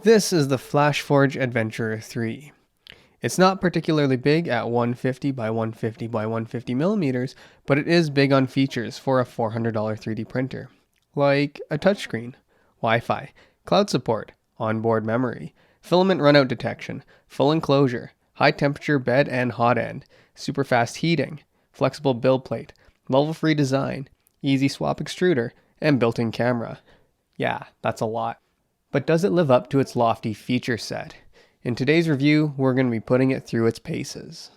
This is the Flashforge Adventurer 3. It's not particularly big at 150 by 150 by 150 millimeters, but it is big on features for a $400 3D printer, like a touchscreen, Wi-Fi, cloud support, onboard memory, filament runout detection, full enclosure, high temperature bed and hot end, super fast heating, flexible build plate, level-free design, easy swap extruder, and built-in camera. Yeah, that's a lot. But does it live up to its lofty feature set? In today's review, we're going to be putting it through its paces.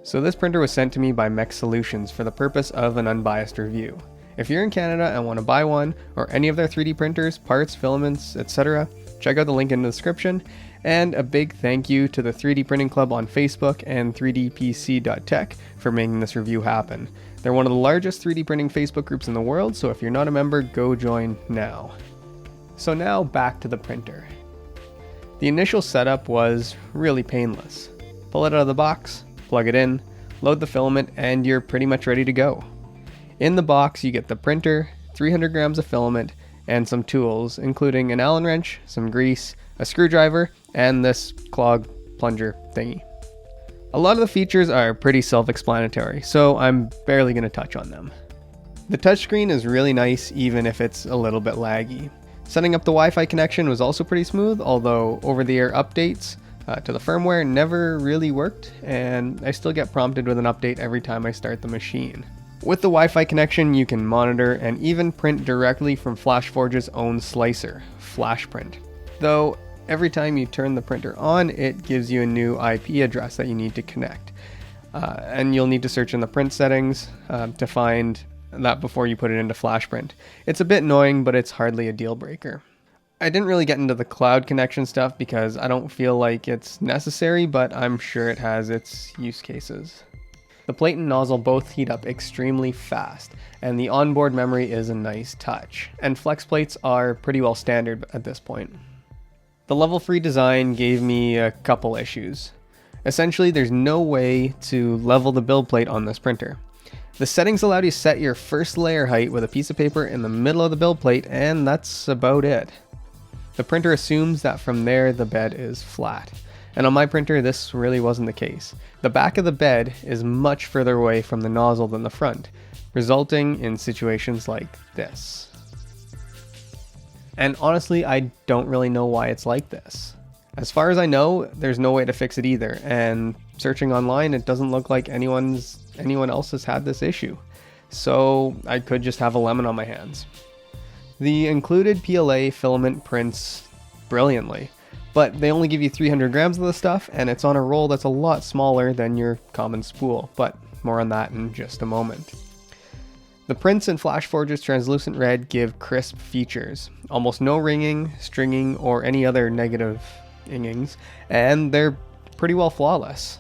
So this printer was sent to me by Mech Solutions for the purpose of an unbiased review. If you're in Canada and want to buy one, or any of their 3D printers, parts, filaments, etc., check out the link in the description. And a big thank you to the 3D Printing Club on Facebook and 3dpc.tech for making this review happen. They're one of the largest 3D printing Facebook groups in the world, so if you're not a member, go join now. So now back to the printer. The initial setup was really painless. Pull it out of the box, plug it in, load the filament, and you're pretty much ready to go. In the box, you get the printer, 300 grams of filament, and some tools, including an Allen wrench, some grease, a screwdriver, and this clog plunger thingy. A lot of the features are pretty self-explanatory, so I'm barely going to touch on them. The touchscreen is really nice even if it's a little bit laggy. Setting up the Wi-Fi connection was also pretty smooth, although over-the-air updates to the firmware never really worked, and I still get prompted with an update every time I start the machine. With the Wi-Fi connection, you can monitor and even print directly from Flashforge's own slicer, FlashPrint. Though, every time you turn the printer on, it gives you a new IP address that you need to connect. And you'll need to search in the print settings to find that before you put it into FlashPrint. It's a bit annoying, but it's hardly a deal breaker. I didn't really get into the cloud connection stuff because I don't feel like it's necessary, but I'm sure it has its use cases. The plate and nozzle both heat up extremely fast, and the onboard memory is a nice touch, and flex plates are pretty well standard at this point. The level-free design gave me a couple issues. Essentially, there's no way to level the build plate on this printer. The settings allow you to set your first layer height with a piece of paper in the middle of the build plate, and that's about it. The printer assumes that from there the bed is flat. And on my printer, this really wasn't the case. The back of the bed is much further away from the nozzle than the front, resulting in situations like this. And honestly, I don't really know why it's like this. As far as I know, there's no way to fix it either, and searching online, it doesn't look like anyone else has had this issue. So I could just have a lemon on my hands. The included PLA filament prints brilliantly, but they only give you 300 grams of the stuff, and it's on a roll that's a lot smaller than your common spool, but more on that in just a moment. The prints in Flashforge's translucent red give crisp features, almost no ringing, stringing, or any other negative ingings, and they're pretty well flawless.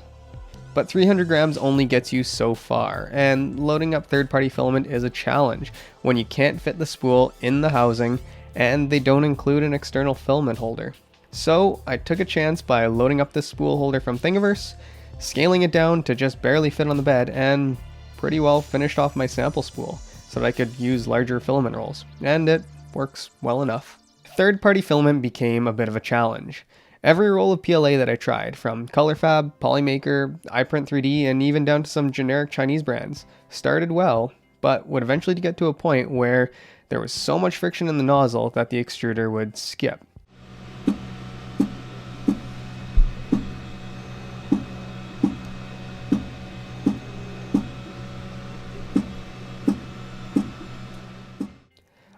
But 300 grams only gets you so far, and loading up third-party filament is a challenge when you can't fit the spool in the housing, and they don't include an external filament holder. So I took a chance by loading up this spool holder from Thingiverse, scaling it down to just barely fit on the bed, and pretty well finished off my sample spool so that I could use larger filament rolls, and it works well enough. Third-party filament became a bit of a challenge. Every roll of PLA that I tried, from ColorFab, Polymaker, iPrint3D, and even down to some generic Chinese brands, started well, but would eventually get to a point where there was so much friction in the nozzle that the extruder would skip.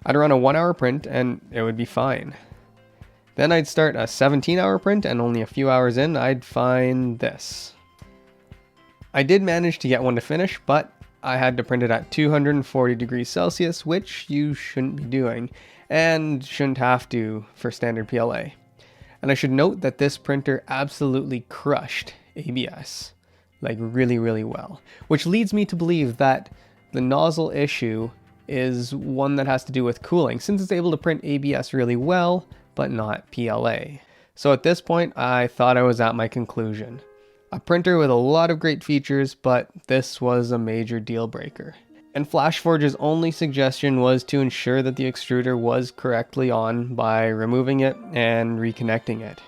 I'd run a 1-hour print and it would be fine. Then I'd start a 17-hour print, and only a few hours in, I'd find this. I did manage to get one to finish, but I had to print it at 240 degrees Celsius, which you shouldn't be doing, and shouldn't have to for standard PLA. And I should note that this printer absolutely crushed ABS, like really, really well, which leads me to believe that the nozzle issue is one that has to do with cooling, since it's able to print ABS really well, but not PLA. So at this point, I thought I was at my conclusion. A printer with a lot of great features, but this was a major deal breaker. And Flashforge's only suggestion was to ensure that the extruder was correctly on by removing it and reconnecting it.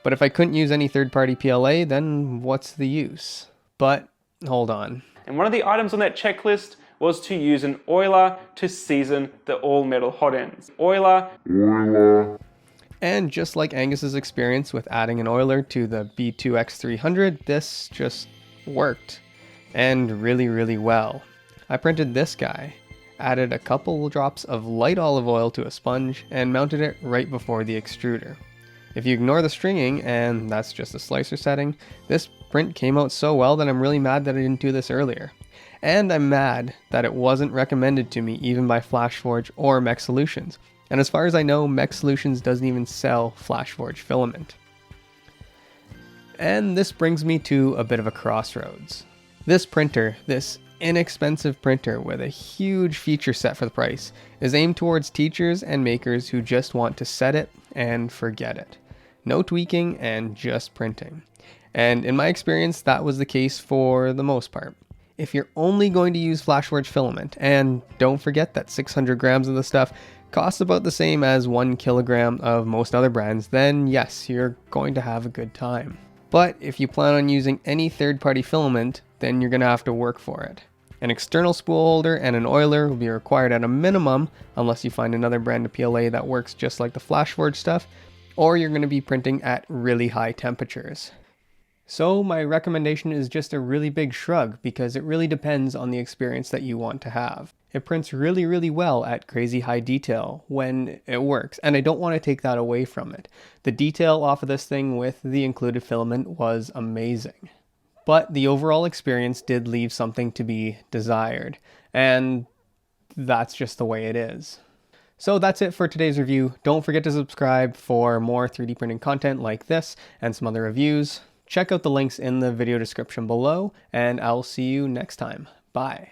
But if I couldn't use any third-party PLA, then what's the use? But hold on. And one of the items on that checklist was to use an oiler to season the all-metal hot ends. Oiler. And just like Angus's experience with adding an oiler to the B2X300, this just worked. And really, really well. I printed this guy, added a couple drops of light olive oil to a sponge, and mounted it right before the extruder. If you ignore the stringing, and that's just a slicer setting, this print came out so well that I'm really mad that I didn't do this earlier. And I'm mad that it wasn't recommended to me even by Flashforge or Mech Solutions. And as far as I know, Mech Solutions doesn't even sell Flashforge filament. And this brings me to a bit of a crossroads. This printer, this inexpensive printer with a huge feature set for the price, is aimed towards teachers and makers who just want to set it and forget it. No tweaking and just printing. And in my experience, that was the case for the most part. If you're only going to use Flashforge filament, and don't forget that 600 grams of the stuff costs about the same as 1 kilogram of most other brands, then yes, you're going to have a good time. But if you plan on using any third-party filament, then you're going to have to work for it. An external spool holder and an oiler will be required at a minimum, unless you find another brand of PLA that works just like the Flashforge stuff, or you're going to be printing at really high temperatures. So my recommendation is just a really big shrug, because it really depends on the experience that you want to have. It prints really, really well at crazy high detail when it works, and I don't want to take that away from it. The detail off of this thing with the included filament was amazing. But the overall experience did leave something to be desired, and that's just the way it is. So that's it for today's review. Don't forget to subscribe for more 3D printing content like this and some other reviews. Check out the links in the video description below, and I'll see you next time. Bye.